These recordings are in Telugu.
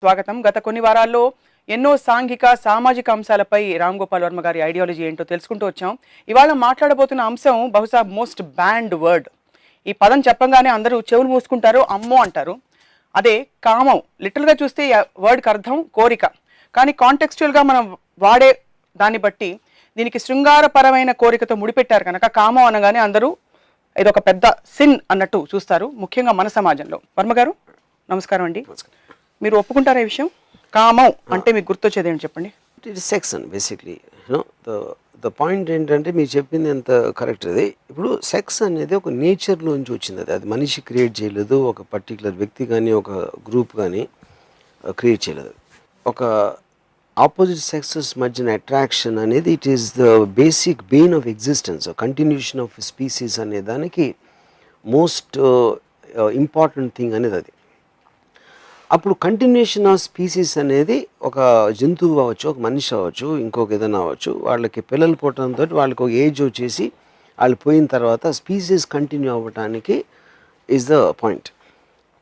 స్వాగతం. గత కొన్ని వారాల్లో ఎన్నో సాంఘిక సామాజిక అంశాలపై రామ్ గోపాల్ వర్మ గారి ఐడియాలజీ ఏంటో తెలుసుకుంటూ వచ్చాం. ఇవాళ మాట్లాడబోతున్న అంశం బహుశా మోస్ట్ బ్యాండ్ వర్డ్. ఈ పదం చెప్పంగానే అందరూ చెవులు మూసుకుంటారు, అమ్మో అంటారు. అదే కామం. లిటరల్గా చూస్తే వర్డ్కి అర్థం కోరిక. కానీ కాంటెక్స్చువల్గా మనం వాడే దాన్ని బట్టి దీనికి శృంగారపరమైన కోరికతో ముడిపెట్టారు కనుక కామం అనగానే అందరూ ఇదొక పెద్ద సిన్ అన్నట్టు చూస్తారు, ముఖ్యంగా మన సమాజంలో. వర్మ గారు నమస్కారం అండి. మీరు ఒప్పుకుంటారా ఈ విషయం? కామం అంటే మీకు గుర్తొచ్చేది ఏంటి చెప్పండి. It is sex and basically the point ఏంటంటే మీరు చెప్పింది ఎంత కరెక్ట్. అది ఇప్పుడు సెక్స్ అనేది ఒక నేచర్లోంచి వచ్చింది. అది మనిషి క్రియేట్ చేయలేదు, ఒక పర్టికులర్ వ్యక్తి కానీ ఒక గ్రూప్ కానీ క్రియేట్ చేయలేదు. ఒక ఆపోజిట్ సెక్సెస్ మధ్యన అట్రాక్షన్ అనేది it is the basic Bain of existence, continuation of species అనే దానికి మోస్ట్ ఇంపార్టెంట్ థింగ్ అనేది అది. అప్పుడు కంటిన్యూషన్ ఆఫ్ స్పీసీస్ అనేది ఒక జంతువు అవ్వచ్చు, ఒక మనిషి అవ్వచ్చు, ఇంకొక ఏదైనా అవ్వచ్చు, వాళ్ళకి పిల్లలు పుట్టడంతో వాళ్ళకి ఒక ఏజ్ వచ్చేసి వాళ్ళు పోయిన తర్వాత స్పీసీస్ కంటిన్యూ అవ్వటానికి ఈజ్ ద పాయింట్.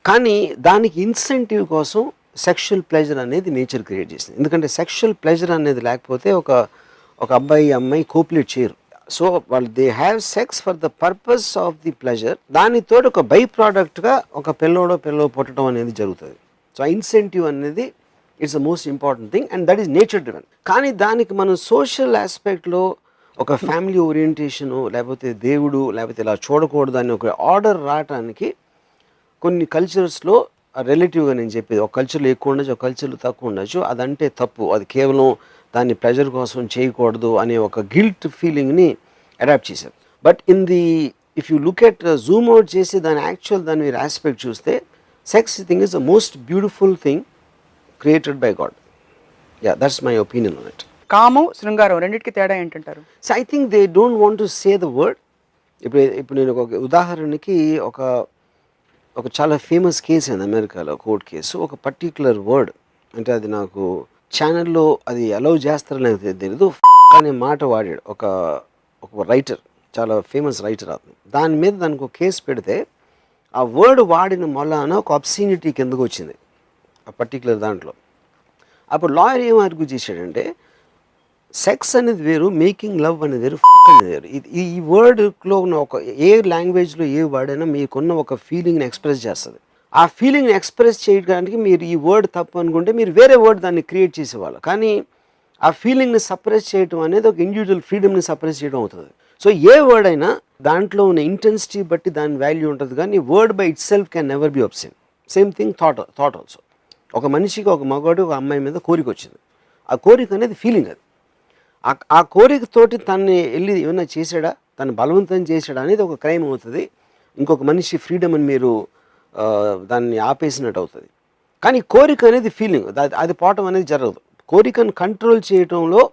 కానీ దానికి ఇన్సెంటివ్ కోసం సెక్షువల్ ప్లెజర్ అనేది నేచర్ క్రియేట్ చేసింది. ఎందుకంటే సెక్షువల్ ప్లెజర్ అనేది లేకపోతే ఒక అబ్బాయి అమ్మాయి కోపులేట్ చేయరు. సో వాళ్ళు they have sex for the purpose of the pleasure. దానితో ఒక బై ప్రోడక్ట్గా ఒక పిల్లోడో పుట్టడం అనేది జరుగుతుంది. సో ఇన్సెంటివ్ అనేది it's the most important thing and that is nature driven. కానీ దానికి మనం సోషల్ ఆస్పెక్ట్లో ఒక ఫ్యామిలీ ఓరియంటేషను, లేకపోతే దేవుడు, లేకపోతే ఇలా చూడకూడదు అని ఒక ఆర్డర్ రావడానికి కొన్ని కల్చర్స్లో రిలేటివ్గా నేను చెప్పేది, ఒక కల్చర్లో ఎక్కువ ఉండొచ్చు, ఒక కల్చర్లో తక్కువ ఉండొచ్చు. అదంటే తప్పు, అది కేవలం దాన్ని ప్లెజర్ కోసం చేయకూడదు అనే ఒక గిల్ట్ ఫీలింగ్ని అడాప్ట్ చేశారు. But if you look at Zoom out చేసి దాని మీరు ఆస్పెక్ట్ చూస్తే sex thing is the most beautiful thing created by God. Yeah, that's my opinion on it. కామం శృంగారం రెండిటికి తేడా ఏంటంటారు? So I think they don't want to say the word. ఇప్పుడు నేను ఒక ఉదాహరణకి ఒక చాలా ఫేమస్ కేసు అయింది అమెరికాలో, కోర్ట్ కేసు. ఒక పర్టిక్యులర్ వర్డ్ అంటే అది నాకు ఛానల్లో అది అలౌ చేస్తారో నాకు తెలియదు అనే మాట వాడాడు ఒక రైటర్, చాలా ఫేమస్ రైటర్ అతను. దాని మీద దానికి ఒక కేసు పెడితే ఆ వర్డ్ వాడిన మొలాన ఒక అబ్సీనిటీ కిందకు వచ్చింది ఆ పర్టికులర్ దాంట్లో. అప్పుడు లాయర్ ఏం ఆర్గ్యూ చేశాడంటే సెక్స్ అనేది వేరు, మేకింగ్ లవ్ అనేది వేరు, అనేది వేరు. ఈ వర్డ్లో ఉన్న ఒక ఏ లాంగ్వేజ్లో ఏ వర్డ్ అయినా మీకున్న ఒక ఫీలింగ్ని ఎక్స్ప్రెస్ చేస్తుంది. ఆ ఫీలింగ్ని ఎక్స్ప్రెస్ చేయడానికి మీరు ఈ వర్డ్ తప్పు అనుకుంటే మీరు వేరే వర్డ్ దాన్ని క్రియేట్ చేసేవాళ్ళు. కానీ ఆ ఫీలింగ్ని సప్రెస్ చేయడం అనేది ఒక ఇండివిజువల్ ఫ్రీడమ్ని సప్రెస్ చేయడం అవుతుంది. సో ఏ వర్డ్ అయినా దాంట్లో ఉన్న ఇంటెన్సిటీ బట్టి దాని వాల్యూ ఉంటుంది. కానీ word by it self can never be absent. Same thing thought also. ఒక మనిషికి ఒక మగవాడు ఒక అమ్మాయి మీద కోరిక వచ్చింది. ఆ కోరిక అనేది ఫీలింగ్. అది ఆ కోరికతోటి తనని వెళ్ళి ఏమైనా చేశాడా, తను బలవంతం చేశాడా అనేది ఒక క్రైమ్ అవుతుంది. ఇంకొక మనిషి ఫ్రీడమ్ అని మీరు దాన్ని ఆపేసినట్టు అవుతుంది. కానీ కోరిక అనేది ఫీలింగ్, అది పోవటం అనేది జరగదు. కోరికను కంట్రోల్ చేయటంలో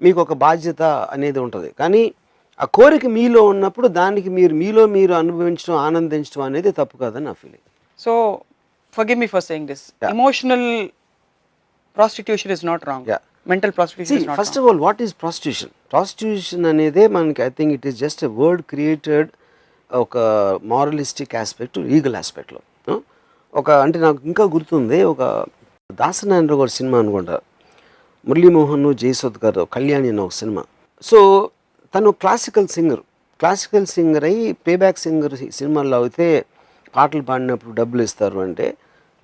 మీకు ఒక బాధ్యత అనేది ఉంటుంది. కానీ ఆ కోరిక మీలో ఉన్నప్పుడు దానికి మీరు అనుభవించడం, ఆనందించడం అనేది తప్పు కాదని నా feeling. So forgive me for saying this. Yeah. Emotional prostitution is not wrong. Yeah. Mental prostitution is not first wrong. of all, what is prostitution? Prostitution అనేది మనకి I think it is just a word created ఒక moralistic aspect, legal aspectలో. అంటే నాకు ఇంకా గుర్తుంది, ఒక దాసనారాయణ గారి సినిమా అనుకుంటా, మురళీమోహన్ జయసుధ్ గారు కళ్యాణి అన్న ఒక సినిమా. సో తను క్లాసికల్ సింగర్ అయ్యి ప్లేబ్యాక్ సింగర్ సినిమాల్లో అయితే పాటలు పాడినప్పుడు డబ్బులు ఇస్తారు. అంటే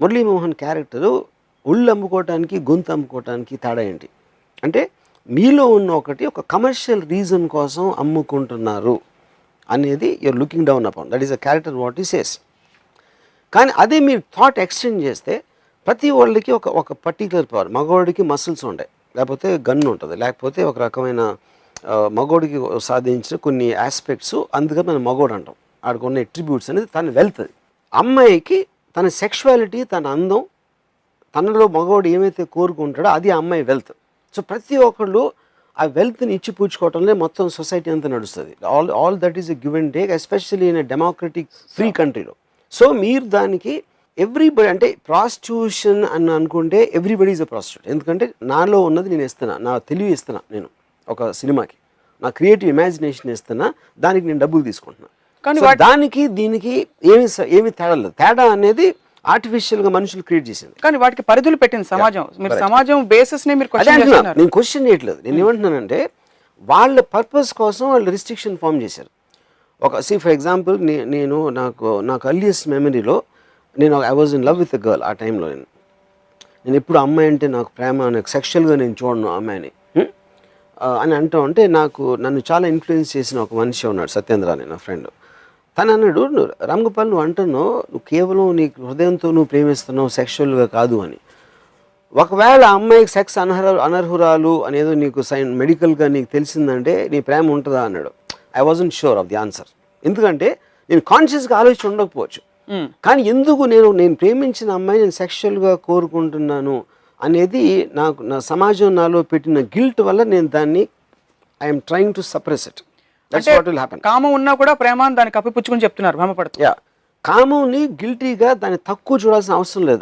మురళీమోహన్ క్యారెక్టరు ఒళ్ళు అమ్ముకోవటానికి గొంతు అమ్ముకోవటానికి తేడా ఏంటి అంటే మీలో ఉన్న ఒక కమర్షియల్ రీజన్ కోసం అమ్ముకుంటున్నారు అనేది you're looking down upon. That is a character what he says. కానీ అదే మీరు థాట్ ఎక్స్టెండ్ చేస్తే ప్రతి వాళ్ళకి ఒక పర్టికులర్ పవర్, మగవాడికి మసిల్స్ ఉంటాయి, లేకపోతే గన్ ఉంటుంది, లేకపోతే ఒక రకమైన మగోడికి సాధించిన కొన్ని ఆస్పెక్ట్స్, అందుకే మనం మగోడు అంటాం. ఆడికి ఉన్న అట్రిబ్యూట్స్ అనేది తన వెల్త్. అది అమ్మాయికి తన సెక్షువాలిటీ, తన అందం, తనలో మగవాడు ఏమైతే కోరుకుంటాడో అది అమ్మాయి వెల్త్. సో ప్రతి ఒక్కళ్ళు ఆ వెల్త్ని ఇచ్చిపుచ్చుకోవటంలో మొత్తం సొసైటీ అంతా నడుస్తుంది. All that is a give and take, especially in a democratic free కంట్రీలో. సో మీరు దానికి ఎవ్రీబడి అంటే ప్రాస్టిట్యూషన్ అని అనుకుంటే ఎవ్రీబడి ఈజ్ అ ప్రాస్టిట్యూట్. ఎందుకంటే నాలో ఉన్నది నేను ఇస్తున్నా, నా తెలివి ఇస్తున్నా, నేను ఒక సినిమాకి నా క్రియేటివ్ ఇమాజినేషన్ ఇస్తున్నా, దానికి నేను డబ్బులు తీసుకుంటున్నా. కానీ దానికి దీనికి ఏమి తేడా లేదు. తేడా అనేది ఆర్టిఫిషియల్గా మనుషులు క్రియేట్ చేసింది. కానీ వాటికి పరిధులు పెట్టింది సమాజం. మీరు సమాజం బేసిస్ ని మీరు క్వశ్చన్ చేస్తున్నారు. నేను క్వశ్చన్ చేయట్లేదు. నేను ఏమంటున్నానంటే వాళ్ళ పర్పస్ కోసం వాళ్ళు రిస్ట్రిక్షన్ ఫామ్ చేశారు. ఒక ఫర్ ఎగ్జాంపుల్ నేను నాకు అర్లియస్ట్ మెమరీలో నేను I was in love with a girl. ఆ టైంలో నేను ఎప్పుడు అమ్మాయి అంటే నాకు ప్రేమ, నాకు సెక్షువల్గా నేను చూడను అమ్మాయిని అని అంటూ ఉంటే నన్ను చాలా ఇన్ఫ్లుయెన్స్ చేసిన ఒక మనిషి ఉన్నాడు, సత్యేంద్ర అని నా ఫ్రెండ్. తను అన్నాడు, రామ్గోపాల్ నువ్వు అంటున్నావు నువ్వు కేవలం నీ హృదయంతో నువ్వు ప్రేమిస్తున్నావు, సెక్షువల్గా కాదు అని. ఒకవేళ అమ్మాయికి సెక్స్ అనర్హురాలు అనేదో నీకు మెడికల్గా నీకు తెలిసిందంటే నీ ప్రేమ ఉంటుందా అన్నాడు. I wasn't sure of the answer. ఎందుకంటే నేను కాన్షియస్గా ఆలోచించి ఉండకపోవచ్చు, కానీ ఎందుకు నేను ప్రేమించిన అమ్మాయి నేను సెక్షువల్గా కోరుకుంటున్నాను అనేది నా సమాజం నాలో పెట్టిన గిల్ట్ వల్ల నేను దాన్ని I'm trying to suppress it. That's what will happen. కామం ఉన్నా కూడా ప్రేమ దాన్ని కప్పిపుచ్చుకుని చెప్తున్నారు, భ్రమపడుతూ. కామంని గిల్టీగా దాన్ని తక్కువ చూడాల్సిన అవసరం లేదు.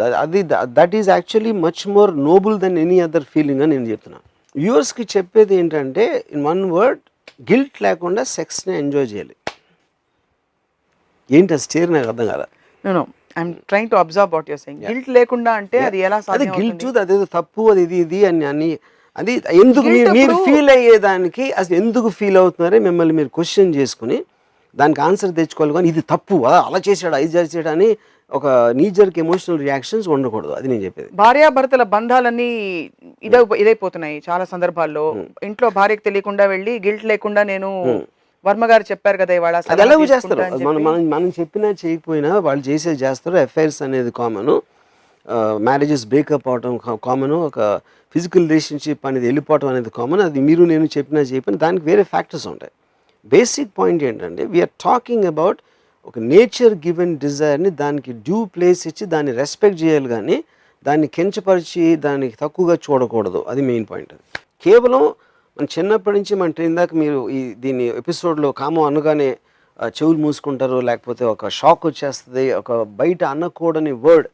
That is actually much more noble than any other feeling అని నేను చెప్తున్నాను. వ్యూవర్స్కి చెప్పేది ఏంటంటే ఇన్ వన్ వర్డ్, గిల్ట్ లేకుండా సెక్స్ని ఎంజాయ్ చేయాలి. ఏంటి ఆ స్టేర్ నాకు అర్థం కాదు. నేను I'm trying to observe what you're saying. Guilt లేకుండా అంటే అది ఎలా సాధ్యం? గిల్ట్ అదేదో తప్పు, అది ఇది అని అది ఎందుకు మీరు ఫీల్ అయ్యేదానికి అసలు ఎందుకు ఫీల్ అవుతున్నారో మిమ్మల్ని మీరు క్వశ్చన్ చేసుకుని దానికి ఆన్సర్ తెచ్చుకోవాలి. కానీ ఇది తప్పు, అలా చేసాడు, ఇది చేసాడు అని ఒక నీజర్కి ఎమోషనల్ రియాక్షన్స్ ఉండకూడదు. అది నేను చెప్పేది. భార్యాభర్తల బంధాలన్నీ ఇదైపోతున్నాయి చాలా సందర్భాల్లో. ఇంట్లో భార్యకు తెలియకుండా వెళ్ళి గిల్ట్ లేకుండా నేను వర్మ గారు చెప్పారు కదా ఇవాళ, అది ఎలాగో చేస్తారు. మనం చెప్పినా చేయకపోయినా వాళ్ళు చేస్తారు. ఎఫ్ఐఆర్స్ అనేది కామన్, మ్యారేజెస్ బ్రేకప్ అవడం కామన్, ఒక ఫిజికల్ రిలేషన్షిప్ అనేది వెళ్ళిపోవడం అనేది కామన్. అది మీరు నేను చెప్పినా చేయకపోయినా దానికి వేరే ఫ్యాక్టర్స్ ఉంటాయి. బేసిక్ పాయింట్ ఏంటంటే వీఆర్ టాకింగ్ అబౌట్ ఒక నేచర్ గివెన్ డిజైర్ని దానికి డ్యూ ప్లేస్ ఇచ్చి దాన్ని రెస్పెక్ట్ చేయాలి, కానీ దాన్ని కించపరిచి దానికి తక్కువగా చూడకూడదు. అది మెయిన్ పాయింట్. కేవలం మన చిన్నప్పటి నుంచి మన ట్రైన్ దాకా మీరు దీన్ని ఎపిసోడ్లో కామం అనగానే చెవులు మూసుకుంటారు, లేకపోతే ఒక షాక్ వచ్చేస్తుంది, ఒక బయట అనకూడని వర్డ్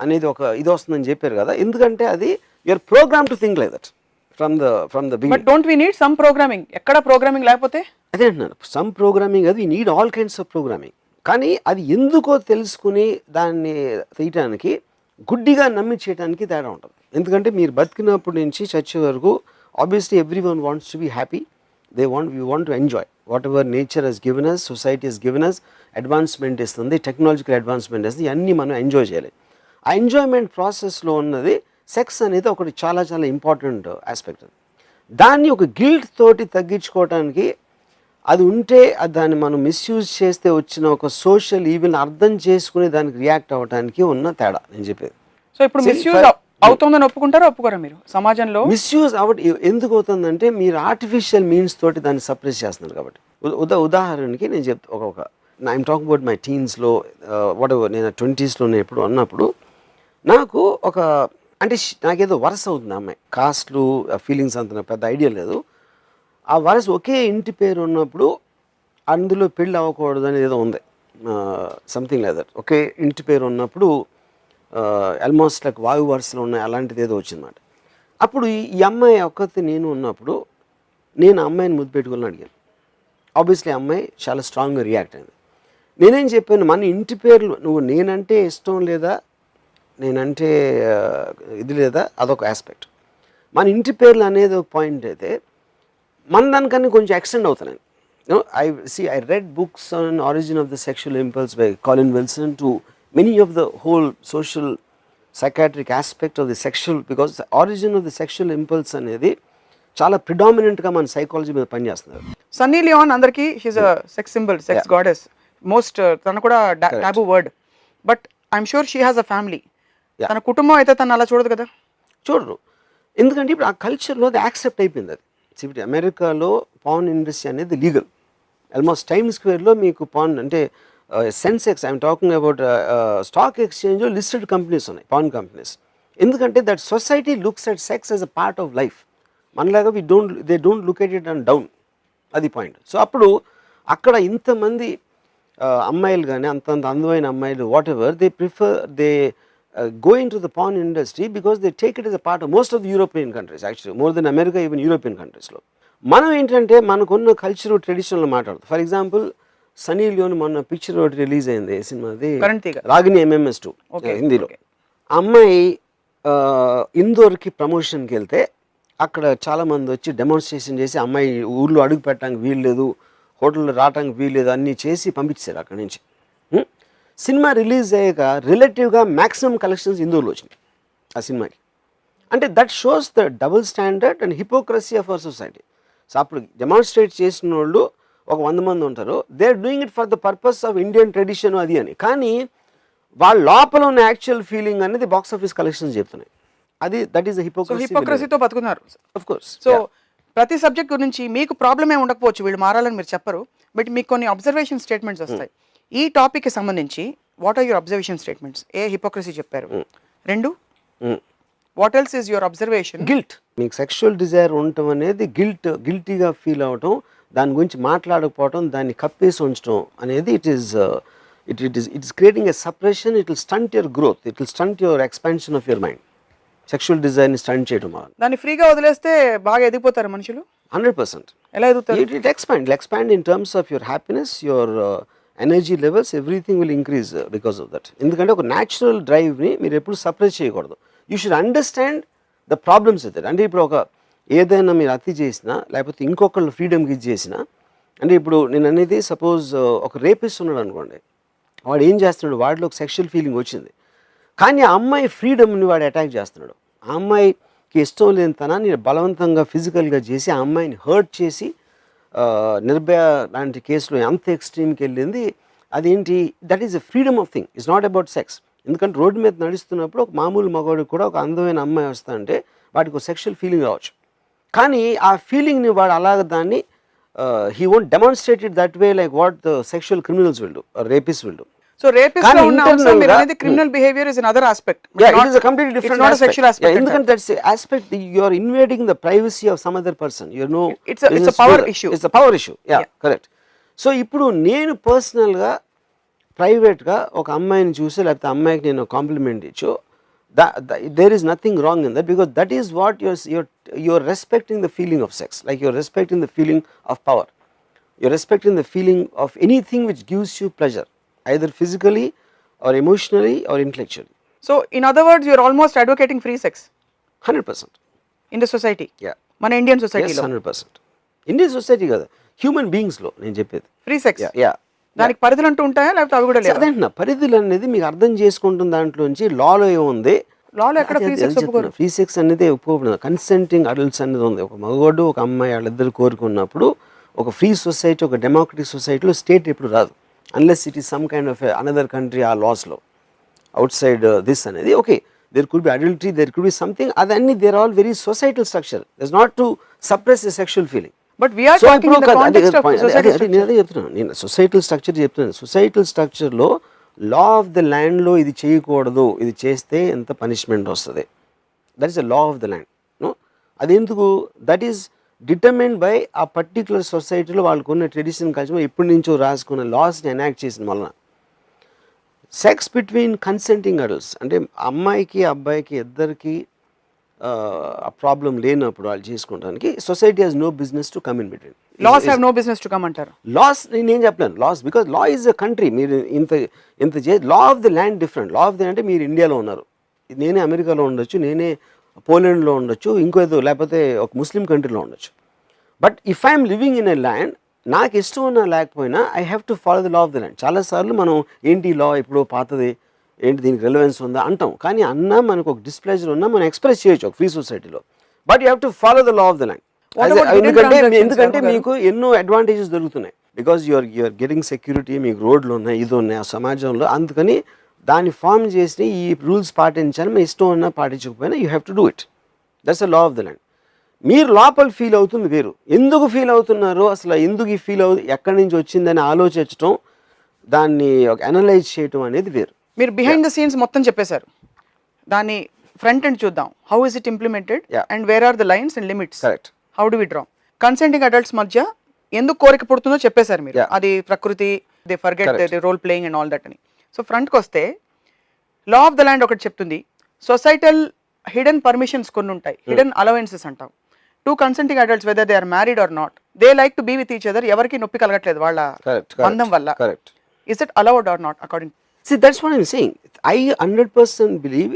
అనేది ఒక ఇది వస్తుందని చెప్పారు కదా. ఎందుకంటే అది you're program to think like that from the beginning. But don't we need some programming? ఎక్కడ ప్రోగ్రామింగ్ లేకపోతే? అదే అంటున్నాను, సమ్ ప్రోగ్రామింగ్, అది need all kinds of programming. కానీ అది ఎందుకో తెలుసుకుని దాన్ని తీయటానికి గుడ్డిగా నమ్మి చేయడానికి తేడా ఉంటుంది. ఎందుకంటే మీరు బతికినప్పటి నుంచి చచ్చే వరకు obviously everyone wants to be happy. We want to enjoy whatever nature has given us, society has given us. Advancement istundi, technological advancement istundi, anni manam enjoy cheyali. ఆ ఎంజాయ్మెంట్ ప్రాసెస్లో ఉన్నది సెక్స్ అనేది ఒకటి చాలా చాలా ఇంపార్టెంట్ ఆస్పెక్ట్. దాన్ని ఒక గిల్ట్ తోటి తగ్గించుకోవడానికి, అది ఉంటే దాన్ని మనం మిస్యూజ్ చేస్తే వచ్చిన ఒక సోషల్ ఈవెన్ అర్థం చేసుకుని దానికి రియాక్ట్ అవ్వడానికి ఉన్న తేడా నేను చెప్పేది. సో ఇప్పుడు మిస్యూజ్ అవుతుందని ఒప్పుకుంటారా ఒప్పుకోరా మీరు? సమాజంలో మిస్యూజ్ ఎందుకు అవుతుందంటే మీరు ఆర్టిఫిషియల్ మీన్స్ తోటి దాన్ని సప్రెస్ చేస్తున్నారు కాబట్టి. ఉదాహరణకి నేను చెప్తా, ఐఎమ్ టాకింగ్ అబౌట్ మై టీన్స్లో వాట్ ఎవర్, నేను 20s నేను ఎప్పుడు అన్నప్పుడు నాకు నాకేదో వరస అవుతుంది అమ్మాయి. కాస్ట్లు ఫీలింగ్స్ అంత పెద్ద ఐడియా లేదు. ఆ వరస ఒకే ఇంటి పేరు ఉన్నప్పుడు అందులో పెళ్ళి అవ్వకూడదు అనేది ఏదో ఉంది, సంథింగ్ లైక్ దట్. ఒకే ఇంటి పేరు ఉన్నప్పుడు ఆల్మోస్ట్ లైక్ వాయు వరుసలు ఉన్నాయి, అలాంటిది ఏదో వచ్చిందన్నమాట. అప్పుడు ఈ అమ్మాయి ఒక్కటి నేను ఉన్నప్పుడు నేను అమ్మాయిని ముద్దు పెట్టుకోవాలని అడిగాను. ఆబ్వియస్లీ అమ్మాయి చాలా స్ట్రాంగ్గా రియాక్ట్ అయింది. నేనేం చెప్పాను, మన ఇంటి పేర్లు నువ్వు నేనంటే ఇష్టం లేదా, నేనంటే ఇది లేదా, అదొక ఆస్పెక్ట్. మన ఇంటి పేర్లు అనేది ఒక పాయింట్ అయితే మన దానికన్నా కొంచెం ఎక్స్టెండ్ అవుతున్నాయి. I read books on origin of the sexual impulse by Colin Wilson to many of the whole social psychiatric aspect of the sexual, because the origin of the sexual impulse అనేది చాలా ప్రిడామినెంట్గా మన సైకాలజీ మీద పనిచేస్తున్నారు. సన్నీ లియోన్ అందరికీ she is a sex symbol, sex goddess, most తన కూడా taboo word. But I'm sure she has a family. తన కుటుంబం అయితే తను అలా చూడదు కదా. చూడరు, ఎందుకంటే ఇప్పుడు ఆ కల్చర్లో అది యాక్సెప్ట్ అయిపోయింది. అది ఇప్పుడు అమెరికాలో పాన్ ఇండస్ట్రీ అనేది లీగల్. ఆల్మోస్ట్ టైమ్ స్క్వేర్లో మీకు పాన్ అంటే Sensex, I'm talking about stock ఎక్స్చేంజ్లో లిస్టెడ్ కంపెనీస్ ఉన్నాయి, పాన్ కంపెనీస్. ఎందుకంటే that society looks at sex as a part of life. మనలాగా they don't look at it and down. అది పాయింట్. సో అప్పుడు అక్కడ ఇంతమంది అమ్మాయిలు కానీ అంత అందమైన అమ్మాయిలు whatever, they prefer they go into the porn industry because they take it as a part of most of the European countries, actually more than America, even European countries లో. మనం ఏంటంటే మనకున్న కల్చరల్ ట్రెడిషనల్ మాట్లాడుతాం. ఫర్ ఎగ్జాంపుల్ సనీ లియోన్ మొన్న పిక్చర్ ఒకటి రిలీజ్ అయింది సినిమాది కరెంట్ రాగిని MMS2 హిందీలో. అమ్మాయి ఇందోర్కి ప్రమోషన్కి వెళ్తే అక్కడ చాలామంది వచ్చి డెమాన్స్ట్రేషన్ చేసి అమ్మాయి ఊర్లో అడుగు పెట్టడానికి వీల్లేదు, హోటల్లో రావడానికి వీల్లేదు అన్నీ చేసి పంపించారు అక్కడి నుంచి. సినిమా రిలీజ్ అయ్యాక రిలేటివ్గా మ్యాక్సిమం కలెక్షన్స్ ఇందోర్లో వచ్చినాయి ఆ సినిమాకి. అంటే that shows the double standard and hypocrisy of our society. So అప్పుడు డెమాన్స్ట్రేట్ చేసిన వాళ్ళు ఒక 100 మంది ఉంటారు, they are doing it for the purpose of Indian tradition అది అని. కానీ వాళ్ళ లోపల ఉన్న యాక్చువల్ ఫీలింగ్ అనేది బాక్స్ ఆఫీస్ కలెక్షన్స్ చెప్తున్నాయి. అది దట్ ఈస్ ద హిపోక్రసీతో బతుకున్నారు. Of course. సో ప్రతి సబ్జెక్ట్ గురించి మీకు ప్రాబ్లమ్ ఏ ఉండకపోవచ్చు, వీళ్ళు మారాలని మీరు చెప్పరు, బట్ మీకు కొన్ని అబ్జర్వేషన్ స్టేట్మెంట్స్ వస్తాయి. ఈ టాపిక్కి సంబంధించి what are your observation statements? ఏ హిపోక్రసీ చెప్పారు? 2 what else is your observation? Guilt. మీకు సెక్షువల్ డిజైర్ ఉండటం అనేది గిల్టీగా ఫీల్ అవటం, దాని గురించి మాట్లాడకపోవటం, దాన్ని కప్పేసి ఉంచడం అనేది it is creating a suppression. It will stunt your growth, it will stunt your expansion of your mind. Sexual డిజైర్ని స్టంట్ చేయడం వల్ల దాన్ని ఫ్రీగా వదిలేస్తే బాగా ఎదిగిపోతారు మనుషులు. 100%. ఎలా ఎదుగుతారు? It expand in terms of your happiness, your energy levels, everything will increase because of that. ఎందుకంటే ఒక న్యాచురల్ డ్రైవ్ని మీరు ఎప్పుడు సప్రెస్ చేయకూడదు. You should understand the problems with it. అంటే ఇప్పుడు ఒక ఏదైనా మీరు అతి చేసినా లేకపోతే ఇంకొకళ్ళు ఫ్రీడమ్కి ఇది చేసినా, అంటే ఇప్పుడు నేను అనేది సపోజ్ ఒక రేపిస్ట్ ఉన్నాడు అనుకోండి, వాడు ఏం చేస్తున్నాడు, వాడిలో ఒక సెక్షువల్ ఫీలింగ్ వచ్చింది, కానీ ఆ అమ్మాయి ఫ్రీడమ్ని వాడు అటాక్ చేస్తున్నాడు. ఆ అమ్మాయికి ఇష్టం లేని తనాన్ని బలవంతంగా ఫిజికల్గా చేసి ఆ అమ్మాయిని హర్ట్ చేసి నిర్భయ లాంటి కేసులో ఎంత ఎక్స్ట్రీమ్కి వెళ్ళింది. అదేంటి, that is a freedom of thing, it's not about sex. ఎందుకంటే రోడ్డు మీద నడుస్తున్నప్పుడు ఒక మామూలు మగవాడికి కూడా ఒక అందమైన అమ్మాయి వస్తా అంటే వాడికి ఒక సెక్షువల్ ఫీలింగ్ రావచ్చు, కానీ ఆ ఫీలింగ్ని వాడు అలాగ దాన్ని he won't demonstrate it that way like what the sexual criminals will do or rapist will do. So rapist lo unna amsam meer anedi criminal behavior is another aspect. Yeah, it is a completely different aspect. It's not a sexual aspect. Yeah, ఎందుకంటే that's a aspect you are invading the privacy of some other person. You know, it's a power issue. It's a power issue. Yeah, correct. So ఇప్పుడు నేను పర్సనల్గా ప్రైవేట్గా ఒక అమ్మాయిని చూసి లేకపోతే అమ్మాయికి నేను కాంప్లిమెంట్ ఇచ్చు, there is nothing wrong in that, because that is what you're respecting the feeling of sex, like you're respecting the feeling of power, you're respecting the feeling of anything which gives you pleasure, either physically or emotionally or intellectually. So in other words, you're almost advocating free sex 100% in the society. Yeah, మన Indian society yes, 100%. Indian society కదా, హ్యూమన్ బీయింగ్స్ లో నేను చెప్పేది ఫ్రీ సెక్స్. యా, దానికి పరిధులు అంటూ ఉంటాయా లేకపోతే అవి కూడా లేవా? అదేంటన్నా పరిధులు అనేది మీకు అర్థం చేసుకుంటున్న దాంట్లోంచి లాలో ఏముంది, లాలో ఎక్కడ ఫ్రీ సెక్స్ ఒప్పుకోరు. ఫ్రీ సెక్స్ అనేది ఒప్పుకోబడింది. కన్సెంటింగ్ అడల్ట్స్ అనేది ఉంది. ఒక మగవాడు ఒక అమ్మాయి వాళ్ళిద్దరు కోరుకున్నప్పుడు ఒక ఫ్రీ సొసైటీ, ఒక డెమోక్రటిక్ సొసైటీలో స్టేట్ ఎప్పుడు రాదు, unless it is some kind of another country or laws law outside this అనేది. Okay, there could be adultery, there could be something, adanni they are all very societal structure. It's not to suppress a sexual feeling, but we are talking in the context of societal structure. నేను అదే చెప్తున్నాను, నేను సొసైటల్ స్ట్రక్చర్ చెప్తున్నాను. సొసైటల్ స్ట్రక్చర్లో లా ఆఫ్ ద ల్యాండ్లో ఇది చేయకూడదు, ఇది చేస్తే ఎంత పనిష్మెంట్ వస్తుంది, that is the law of the land. No, అది ఎందుకు, దట్ ఈస్ డిటర్మైన్డ్ బై ఆ పర్టికులర్ సొసైటీలో వాళ్ళకున్న ట్రెడిషన్ కల్చర్ ఎప్పటి నుంచో రాసుకున్న లాస్ని ఎనాక్ట్ చేసిన వలన. సెక్స్ బిట్వీన్ కన్సెంటింగ్ అడల్ట్స్ అంటే అమ్మాయికి అబ్బాయికి ఇద్దరికి ఆ ప్రాబ్లం లేనప్పుడు వాళ్ళు చేసుకోవడానికి society has no business to come in between. Laws have no business to come అంటారు. లాస్ నేనేం చెప్పలేను, laws because law is a country. మీరు ఇంత law of the land different. Law of the అంటే మీరు ఇండియాలో ఉన్నారు, నేనే అమెరికాలో ఉండొచ్చు, నేనే పోలాండ్లో ఉండొచ్చు, ఇంకో ఏదో లేకపోతే ఒక ముస్లిం కంట్రీలో ఉండొచ్చు. But if I'm living in a land, నాకు ఇష్టం ఉన్నా లేకపోయినా I have to follow the law of the land. చాలాసార్లు మనం ఏంటి లా ఎప్పుడో పాతది, ఏంటి దీనికి రెలవెన్స్ ఉందా అంటాం, కానీ అన్నా మనకు ఒక డిస్ప్లెజర్ ఉన్నా మనం ఎక్స్ప్రెస్ చేయొచ్చు ఒక ఫ్రీ సొసైటీలో. But you have to follow the law of the land. ఎందుకంటే మీకు ఎన్నో అడ్వాంటేజెస్ దొరుకుతున్నాయి, బికాజ్ యూఆర్ గెటింగ్ సెక్యూరిటీ, మీకు రోడ్లు ఉన్నాయి, ఇది ఉన్నాయి ఆ సమాజంలో. అందుకని దాన్ని ఫామ్ చేసి ఈ రూల్స్ పాటించాలని మీ ఇష్టం ఉన్నా పాటించకపోయినా you have to do it. That's the law of the land. మీరు లోపల ఫీల్ అవుతుంది వేరు, ఎందుకు ఫీల్ అవుతున్నారో అసలు ఎందుకు ఈ ఫీల్ ఎక్కడి నుంచి వచ్చిందని ఆలోచించడం, దాన్ని అనలైజ్ చేయడం అనేది వేరు. మీరు బిహైండ్ ద సీన్స్ మొత్తం చెప్పేశారు, దాన్ని ఫ్రంట్ ఎండ్ చూద్దాం. How is it implemented and where are the lines and limits, correct, how do we draw. Consenting adults మధ్య ఎందుకు కోరిక పుడుతుందో చెప్పేశారు మీరు, అది ప్రకృతి, they forget the role playing and all that అని. సో ఫ్రంట్కి వస్తే లా ఆఫ్ ద ల్యాండ్ ఒకటి చెప్తుంది, సొసైటల్ హిడెన్ పర్మిషన్స్ కొన్ని ఉంటాయి, హిడెన్ అలవెన్సెస్ అంటాం. Two consenting adults whether they are married or not, they like to be with each other, ఎవరికి నొప్పి కలగట్లేదు వాళ్ళ బంధం వల్ల. Correct. Is it allowed or not according? See, that's what I'm saying. I 100% believe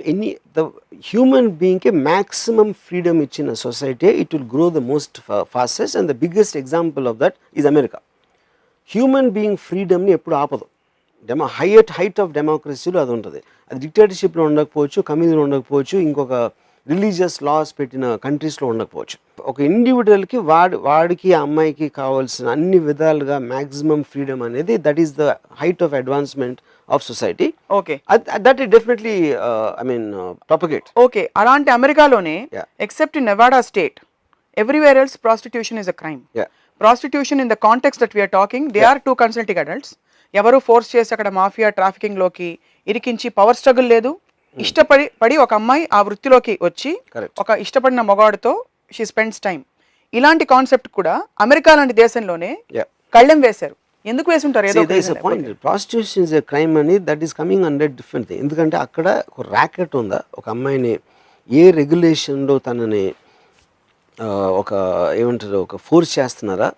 the human being ke maximum freedom in a society, it will grow the most fastest, and the biggest example of that is America. Human being freedom ni eppudu aapadu. Height of democracy lo adu untadi. Adi dictatorship lo undakapochu, communism lo undakapochu, inkoka religious laws పెట్టిన కంట్రీస్లో ఉండకపోవచ్చు. ఒక ఇండివిజువల్కి వాడికి అమ్మాయికి కావాల్సిన అన్ని విధాలుగా మ్యాక్సిమం ఫ్రీడమ్ అనేది that is the height of advancement of society. Okay, that it definitely I mean propagate. Okay, అలాంటి అమెరికాలోనే except in Nevada state everywhere else prostitution is a crime. Prostitution in the context that we're talking, they are two consulting adults. ఎవరు ఫోర్స్ చేసి అక్కడ మాఫియా ట్రాఫికింగ్ లోకి ఇరికించి పవర్ స్ట్రగుల్ లేదు. ఇష్టపడి ఒక అమ్మాయి ఆ వృత్తిలోకి వచ్చి ఒక ఇష్టపడిన మగవాడితో షీ స్పెండ్స్ టైం. ఇలాంటి కాన్సెప్ట్ కూడా అమెరికా లాంటి దేశంలోనే కళ్ళెం వేశారు. ఎందుకు వేసుంటారు? ఏదో ప్రాస్టిట్యూషన్ ఇస్ ఎ క్రైమ్ అని that is coming under different thing. ఎందుకంటే అక్కడ ఒక ర్యాకెట్ ఉందా, ఒక అమ్మాయిని ఏ రెగ్యులేషన్లో తనని ఒక ఏమంటారు ఒక ఫోర్స్ చేస్తున్నారా,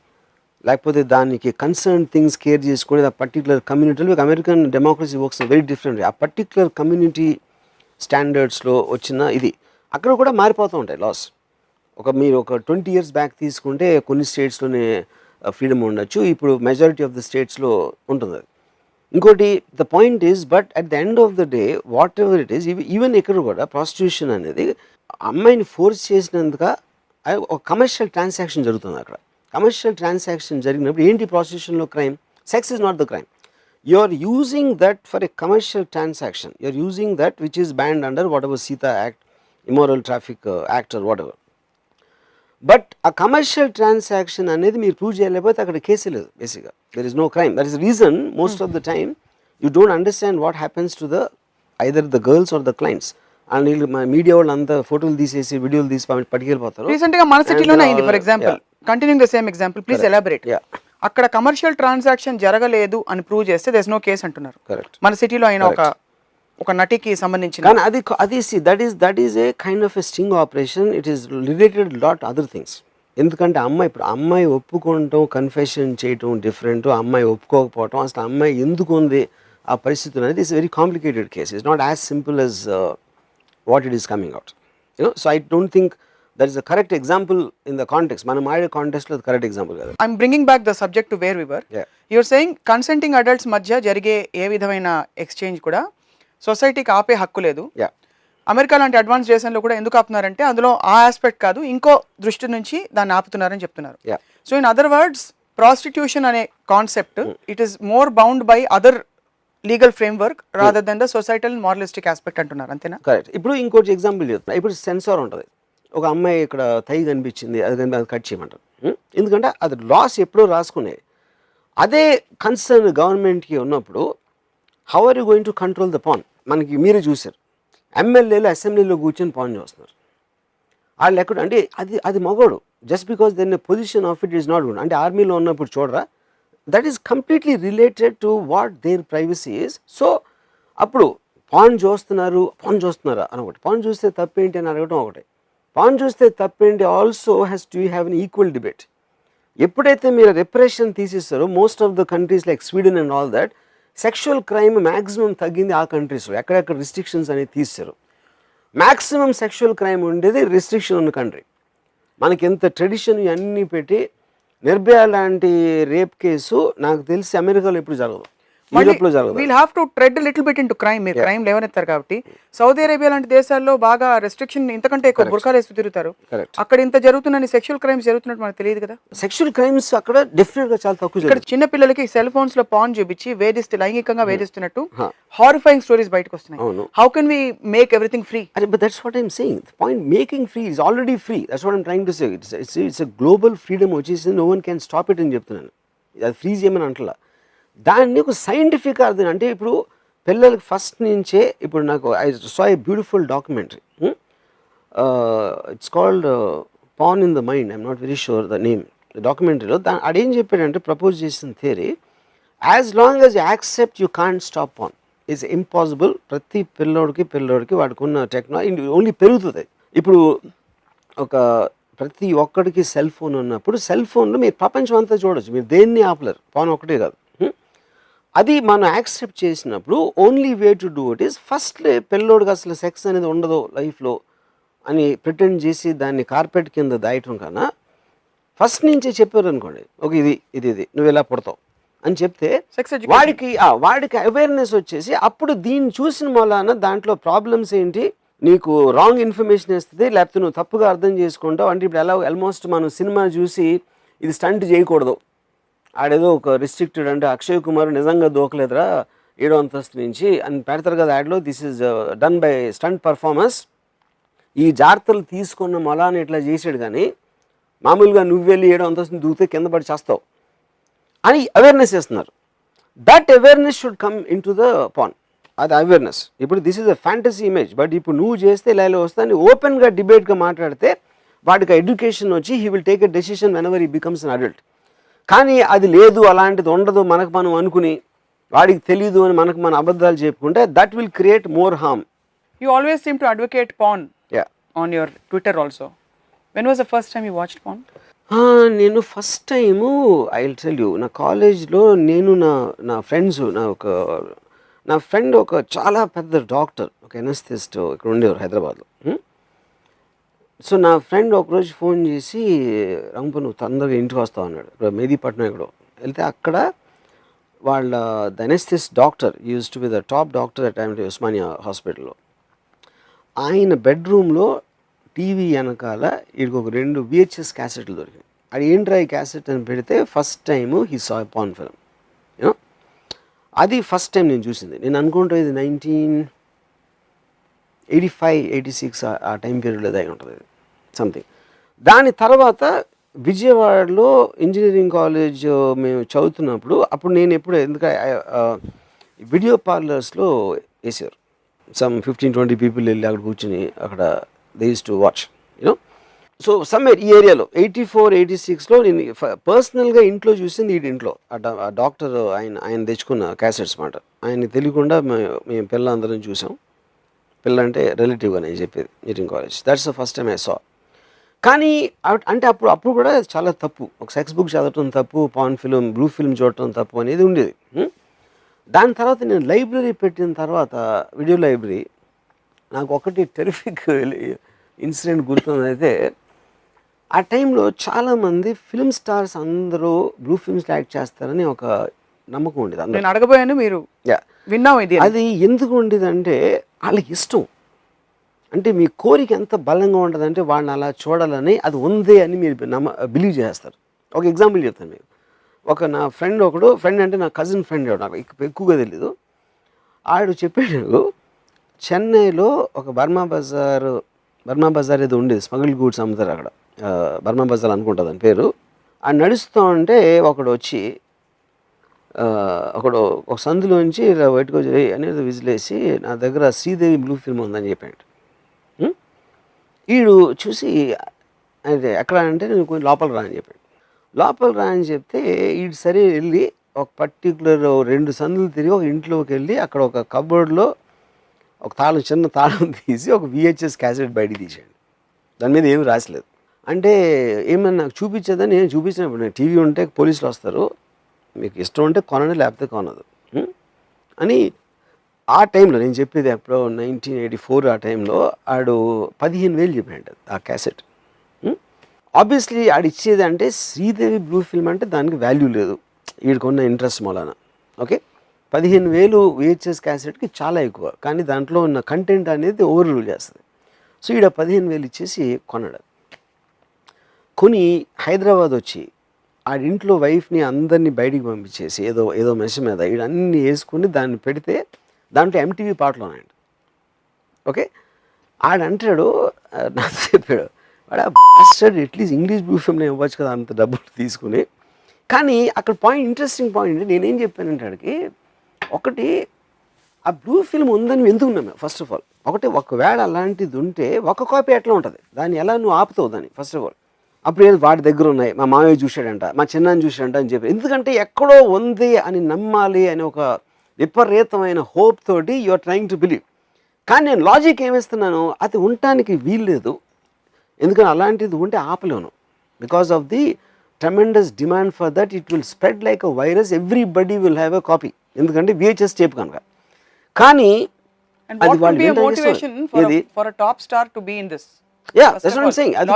లేకపోతే దానికి కన్సర్న్ థింగ్స్ కేర్ చేసుకుని ఆ పర్టికులర్ కమ్యూనిటీలో, American democracy works very different. ఆ పర్టికులర్ కమ్యూనిటీ స్టాండర్డ్స్లో వచ్చిన ఇది అక్కడ కూడా మారిపోతూ ఉంటాయి లాస్. మీరు ఒక 20 years బ్యాక్ తీసుకుంటే కొన్ని స్టేట్స్లోనే ఫ్రీడమ్ ఉండొచ్చు, ఇప్పుడు మెజారిటీ ఆఫ్ ద స్టేట్స్లో ఉంటుంది. ఇంకోటి the point is, but at the end of the day what ever it is, even ఇక్కడ కూడా ప్రాస్టిట్యూషన్ అనేది అమ్మాయిని ఫోర్స్ చేసినందుక ఒక కమర్షియల్ ట్రాన్సాక్షన్ జరుగుతుంది. అక్కడ కమర్షియల్ ట్రాన్సాక్షన్ జరిగినప్పుడు ఏంటి ప్రాస్టిట్యూషన్లో crime? Sex is not the crime. You are using that for a commercial transaction. You are using that which is banned under whatever Sita Act, Immoral Traffic Act or whatever. But a commercial transaction అనేది మీరు ప్రూవ్ చేయలేకపోతే అక్కడ కేసు లేదు. బేసిక్గా there is no crime. That is the reason most of the time you don't understand what happens to the either the girls or the clients. And వీళ్ళు మీడియా వాళ్ళు అంతా ఫోటోలు తీసేసి వీడియోలు తీసి పట్టుకెళ్ళిపోతారు. రీసెంట్ గా మన సిటీలోనే అయింది. For example, continuing the same example, please elaborate. అక్కడ కమర్షియల్ ట్రాన్సాక్షన్ జరగలేదు అని ప్రూవ్ చేస్తే దేర్ ఇస్ నో కేస్ అంటున్నారు. మన సిటీలో అయిన ఒక నటికి సంబంధించిన, కానీ అది that is a kind of a sting operation. It is related lot other things. ఎందుకంటే అమ్మాయి ఒప్పుకోవటం, కన్ఫెషన్ చేయటం డిఫరెంట్, అమ్మాయి ఒప్పుకోకపోవటం, అసలు అమ్మాయి ఎందుకు ఉంది ఆ పరిస్థితులు అనేది it's very complicated case. It's not as simple as what it is coming out, so I don't think that is a correct example in the context. Manam aade context lo correct example kada. I'm bringing back the subject to where we were. You're saying consenting adults madhya jarige ఏ విధమైన ఎక్స్చేంజ్ కూడా సొసైటీకి ఆపే హక్కు లేదు. అమెరికా లాంటి అడ్వాన్స్ దేశంలో కూడా ఎందుకు ఆపుతున్నారంటే అందులో ఆ ఆస్పెక్ట్ కాదు, ఇంకో దృష్టి నుంచి దాన్ని ఆపుతున్నారని చెప్తున్నారు. So in other words, prostitution అనే concept it is more bound by other legal framework rather than the societal moralistic aspect అంటున్నారు, అంతేనా? కరెక్ట్. ఇప్పుడు ఇంకోటి ఎగ్జాంపుల్ చెప్తున్నా. ఇప్పుడు సెన్సార్ ఉంటుంది. ఒక అమ్మాయి ఇక్కడ తై కనిపించింది, అది కట్ చేయమంటారు. ఎందుకంటే అది లాస్ ఎప్పుడో రాసుకునే. అదే కన్సర్న్ గవర్నమెంట్కి ఉన్నప్పుడు how are you going to control the pan? మనకి మీరే చూశారు, ఎమ్మెల్యేలు అసెంబ్లీలో కూర్చొని పాన్ చేస్తున్నారు. వాళ్ళు ఎక్కడ అంటే అది మగోడు, just because then position of it is not good. అంటే ఆర్మీలో ఉన్నప్పుడు చూడరా, that is completely related to what their privacy is. So అప్పుడు పాన్ చూస్తున్నారా అని ఒకటి, పాన్ చూస్తే తప్పేంటి అని అడగడం ఒకటి, పాన్ చూస్తే తప్పేంటి also has to have an equal debate. ఎప్పుడైతే మీరు రెప్రెషన్ తీసేస్తారో, most of the countries like Sweden and all that, sexual crime maximum తగ్గింది ఆ కంట్రీస్లో. ఎక్కడెక్కడ రిస్ట్రిక్షన్స్ అనేది తీస్తారు. మ్యాక్సిమం సెక్షువల్ క్రైమ్ ఉండేది రిస్ట్రిక్షన్ ఉన్న కంట్రీ. మనకి ఎంత ట్రెడిషన్ ఇవన్నీ పెట్టి నిర్భయ లాంటి రేప్ కేసు నాకు తెలిసి అమెరికాలో ఎప్పుడు జరగదు, యూరోప్లో జరగదు. We'll have to tread little bit into crime. మీరు క్రైమ్ లేవనెత్తారు కాబట్టి సౌదీ అరేబియా లాంటి దేశాల్లో బాగా రెస్ట్రిక్షన్ ఇంతకంటే ఎక్కువ బుర్ఖాలు వేస్తూ తిరుగుతారు. అక్కడ ఇంత జరుగుతుందని సెక్షువల్ క్రైమ్స్ జరుగుతున్నట్టు మనకు తెలియదు కదా. సెక్షువల్ క్రైమ్స్ అక్కడ డెఫినెట్ గా చాలా తక్కువ. ఇక్కడ చిన్న పిల్లలకి సెల్ ఫోన్స్ లో పాన్ చూపించి లైంగికంగా వేధిస్తున్నట్టు హారిఫైయింగ్ స్టోరీస్ బయటకు వస్తున్నాయి. How can we make everything free? But that's what I'm saying. The point, making free is already free. That's what I'm trying to say. It's a global freedom వచ్చేసి no one can stop it అని చెప్తున్నాను. అది ఫ్రీ చేయమని అంటలా. దాన్ని ఒక సైంటిఫిక్ అర్థం అంటే, ఇప్పుడు పిల్లలకి ఫస్ట్ నుంచే, ఇప్పుడు నాకు I saw a beautiful documentary, it's called porn in the mind. I'm not very sure the name. డాక్యుమెంటరీలో అదేం చెప్పాడంటే, ప్రపోజ్ చేసిన theory, as long as you accept you can't stop porn it's impossible. ప్రతి పిల్లోడికి వాడికి ఉన్న టెక్నాలజీ ఓన్లీ పెరుగుతుంది. ఇప్పుడు ఒక ప్రతి ఒక్కడికి సెల్ ఫోన్ ఉన్నప్పుడు సెల్ ఫోన్లో మీరు ప్రపంచం అంతా చూడొచ్చు, మీరు దేన్ని ఆపలేరు, ఫోన్ ఒకటే కాదు. అది మనం యాక్సెప్ట్ చేసినప్పుడు only way to do it is ఫస్ట్లే పిల్లోడికి అసలు సెక్స్ అనేది ఉండదు లైఫ్లో అని ప్రిటెండ్ చేసి దాన్ని కార్పెట్ కింద దాయటం కన్నా ఫస్ట్ నుంచే చెప్పారు అనుకోండి, ఓకే ఇది ఇది ఇది నువ్వు ఇలా పుడతావు అని చెప్తే వాడికి అవేర్నెస్ వచ్చేసి అప్పుడు దీన్ని చూసిన మూలాన దాంట్లో ప్రాబ్లమ్స్ ఏంటి, నీకు రాంగ్ ఇన్ఫర్మేషన్ ఇస్తుంది, లేకపోతే నువ్వు తప్పుగా అర్థం చేసుకుంటావు. అంటే ఇప్పుడు ఎలా ఆల్మోస్ట్ మనం సినిమా చూసి ఇది స్టంట్ చేయకూడదు, ఆడేదో ఒక రిస్ట్రిక్టెడ్, అంటే అక్షయ్ కుమార్ నిజంగా దూకలేదురా 7వ అంతస్తు నుంచి అని పెడతారు కదా యాడ్లో, this is done by stunt performance, ఈ జాగ్రత్తలు తీసుకున్న మొలాన్ని ఇట్లా చేసాడు, కానీ మామూలుగా నువ్వు వెళ్ళి 7వ అంతస్తుని దూకితే కింద పడి చేస్తావు అని అవేర్నెస్ ఇస్తున్నారు. That awareness should come in to the pan, అది అవేర్నెస్. ఇప్పుడు this is a fantasy image, but ఇప్పుడు నువ్వు చేస్తే ఇలా ఇలా వస్తాను ఓపెన్గా డిబేట్గా మాట్లాడితే వాడికి ఎడ్యుకేషన్ వచ్చి he will take a decision when ever he becomes an adult. కానీ అది లేదు, అలాంటిది ఉండదు మనకు మనం అనుకుని వాడికి తెలీదు అని మనకు మన అబద్ధాలు చెప్పుకుంటే that will create more harm. You always seem to advocate porn on your Twitter also. When was the first time you watched porn? నేను first time I will tell you, నా కాలేజ్లో నేను నా ఫ్రెండ్స్, నా ఫ్రెండ్ ఒక చాలా పెద్ద డాక్టర్, ఒక ఎనస్థిస్ట్ ఇక్కడ ఉండేవారు హైదరాబాద్లో. సో నా ఫ్రెండ్ ఒకరోజు ఫోన్ చేసి రంపు నువ్వు తొందరగా ఇంటికి వస్తావు అన్నాడు. ఇక్కడ మెహదీపట్నం ఇక్కడ వెళ్తే అక్కడ వాళ్ళ the anesthetist doctor used to be the top doctor at time Osmania హాస్పిటల్లో. ఆయన బెడ్రూమ్లో టీవీ వెనకాల వీడికి ఒక 2 VHS క్యాసెట్లు దొరికాయి. అది ఏంట్రా ఈ క్యాసెట్ అని పెడితే first time he saw pan film. You know అది ఫస్ట్ టైం నేను చూసింది. నేను అనుకుంటా ఇది 1985-86 ఆ టైం పీరియడ్లో అయి ఉంటుంది సంథింగ్. దాని తర్వాత విజయవాడలో ఇంజనీరింగ్ కాలేజ్ మేము చదువుతున్నప్పుడు అప్పుడు నేను ఎప్పుడు ఎందుకంటే వీడియో పార్లర్స్లో వేసారు, సమ్ 15-20 పీపుల్ వెళ్ళి అక్కడ కూర్చుని అక్కడ they use to watch you know. So somewhere ఈ ఏరియాలో 84-86లో నేను పర్సనల్గా ఇంట్లో చూసింది ఈ ఇంట్లో ఆ డాక్టర్ ఆయన తెచ్చుకున్న క్యాసెట్స్ మాట. ఆయనకి తెలియకుండా మేము పిల్ల అందరం చూసాం. పిల్ల అంటే రిలేటివ్గా నేను చెప్పేది engineering college. That's the first time I saw. కానీ అంటే అప్పుడు కూడా చాలా తప్పు, ఒక సెక్స్ బుక్ చదవటం తప్పు, పాన్ ఫిల్మ్ బ్లూ ఫిల్మ్ చూడటం తప్పు అనేది ఉండేది. దాని తర్వాత నేను లైబ్రరీ పెట్టిన తర్వాత వీడియో లైబ్రరీ, నాకు ఒకటి టెరిఫిక్ ఇన్సిడెంట్ గుర్తుంది. అయితే ఆ టైంలో చాలామంది ఫిల్మ్ స్టార్స్ అందరూ బ్లూ ఫిల్మ్స్లో యాక్ట్ చేస్తారని ఒక నమ్మకం ఉండేది. నేను అడగబోయాను, మీరు విన్నాం ఇది. అది ఎందుకు ఉండేదంటే వాళ్ళకి ఇష్టం, అంటే మీ కోరిక ఎంత బలంగా ఉంటుందంటే వాళ్ళని అలా చూడాలని అది ఉంది అని మీరు బిలీవ్ చేస్తారు. ఒక ఎగ్జాంపుల్ చెప్తాను మీకు. నా ఫ్రెండ్ అంటే నా కజిన్ ఫ్రెండ్, నాకు ఎక్కువగా తెలీదు. ఆడు చెప్పాడు చెన్నైలో ఒక బర్మా బజార్ ఏదో ఉండేది, స్మగుల్ గూడ్స్ అమ్ముతారు అక్కడ, బర్మా బజార్ అనుకుంటుంది అని పేరు. ఆ నడుస్తూ ఉంటే ఒకడు వచ్చి ఒక సందులోంచి బయటకు వచ్చి అనేది విజిలేసి నా దగ్గర శ్రీదేవి బ్లూ ఫిల్మ్ ఉందని చెప్పాడు. వీడు చూసి అయితే ఎక్కడ అంటే నేను కొంచెం లోపల రా అని చెప్పాడు. లోపల రా అని చెప్తే వీడు సరే వెళ్ళి ఒక పర్టికులర్ 2 సందులు తిరిగి ఒక ఇంట్లోకి వెళ్ళి అక్కడ ఒక కబోర్డ్లో ఒక చిన్న తాళం తీసి ఒక VHS క్యాసెట్ బయటికి తీసాడు. దాని మీద ఏమి రాసలేదు. అంటే ఏమన్నా నాకు చూపించేదని నేను చూపించినప్పుడు, టీవీ ఉంటే పోలీసులు వస్తారు, మీకు ఇష్టం ఉంటే కొనండి లేకపోతే కొనదు అని. ఆ టైంలో నేను చెప్పేది ఎప్పుడో 1984 ఆ టైంలో ఆడు 15,000 చెప్పాడు ఆ క్యాసెట్. ఆబ్వియస్లీ ఆడు ఇచ్చేది అంటే శ్రీదేవి బ్లూ ఫిల్మ్ అంటే దానికి వాల్యూ లేదు, వీడికున్న ఇంట్రెస్ట్ మూలాన. ఓకే, 15,000 VHS క్యాసెట్కి చాలా ఎక్కువ, కానీ దాంట్లో ఉన్న కంటెంట్ అనేది ఓవర్ రూల్ చేస్తుంది. సో ఈడ 15,000 ఇచ్చేసి కొన్నాడు. కొని హైదరాబాద్ వచ్చి ఆడింట్లో వైఫ్ని అందరినీ బయటికి పంపించేసి ఏదో మెష మీద వీడన్నీ వేసుకుని దాన్ని పెడితే దాంట్లో MTV పాటలు ఉన్నాయండి. ఓకే, ఆడంటాడు నాకు చెప్పాడు, వాడు అట్లీస్ట్ ఇంగ్లీష్ బ్లూ ఫిల్మ్లో ఇవ్వచ్చు కదా అంత డబ్బులు తీసుకుని. కానీ అక్కడ ఇంట్రెస్టింగ్ పాయింట్ నేనేం చెప్పానంటే ఆడికి, ఒకటి ఆ బ్లూ ఫిల్మ్ ఉందని ఎందుకు ఉన్నాము ఫస్ట్ ఆఫ్ ఆల్. ఒకవేళ అలాంటిది ఉంటే ఒక కాపీ ఎట్లా ఉంటుంది, దాన్ని ఎలా నువ్వు ఆపుతావు దాన్ని ఫస్ట్ ఆఫ్ ఆల్. అప్పుడు ఏదో వాడి దగ్గర ఉన్నాయి, మా మామయ్య చూశాడంట, మా చిన్నాన్ని చూశాడంట అని చెప్పి, ఎందుకంటే ఎక్కడో ఉంది అని నమ్మాలి అని ఒక విపరీతమైన హోప్ తోటి you are trying to believe. కానీ నేను లాజిక్ ఏమిస్తున్నాను, అది ఉండటానికి వీల్లేదు. ఎందుకంటే అలాంటిది ఉంటే ఆపలేను, because of the tremendous demand for that. It will spread like a virus, everybody will have a copy, ఎందుకంటే VHS టేప్ కనుక. కానీ And అది what could వాళ్ళు be a వినడానికి motivation for a top star to be in this? that's what I'm saying. అది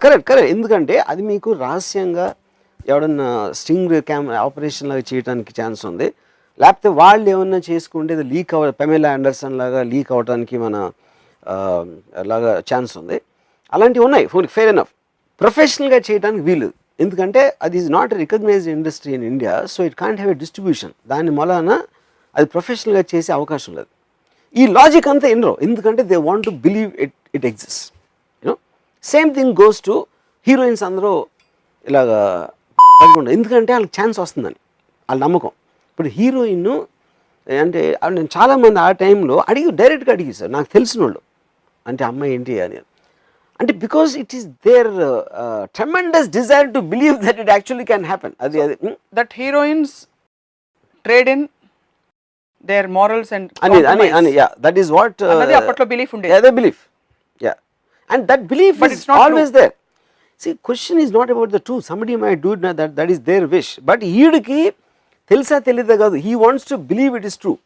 కరెక్ట్. ఎందుకంటే అది మీకు రహస్యంగా ఎవడన్నా స్టింగ్ ఆపరేషన్ లాగా చేయడానికి ఛాన్స్ ఉంది, లేకపోతే వాళ్ళు ఏమన్నా చేసుకుంటే అది లీక్ పెమెలా ఆండర్సన్ లాగా లీక్ అవడానికి మన లాగా ఛాన్స్ ఉంది. అలాంటివి ఉన్నాయి, ఫెయిర్ ఎనఫ్. ప్రొఫెషనల్గా చేయడానికి వీలు, ఎందుకంటే అది is not recognized industry in India, so it can't have a distribution. దాని మూలాన అది ప్రొఫెషనల్గా చేసే అవకాశం లేదు. ఈ లాజిక్ అంతా ఎన్నో, ఎందుకంటే they want to believe it exist. You know same thing goes to heroines. అందరూ ఇలాగా ఎందుకంటే వాళ్ళకి ఛాన్స్ వస్తుందని వాళ్ళ నమ్మకం. ఇప్పుడు హీరోయిన్ అంటే నేను చాలామంది ఆ టైంలో డైరెక్ట్గా అడిగి సార్, నాకు తెలిసిన వాళ్ళు అంటే అమ్మాయి ఏంటి అని, అంటే because it is their tremendous desire to believe that it actually can happen. అది that heroines trade in their morals and that is what another apatlo belief unde, the belief, and that belief but is always true. There, see, question is not about the truth. Somebody might do it, that is their wish, but heediki telsa telida kadu, he wants to believe it is true.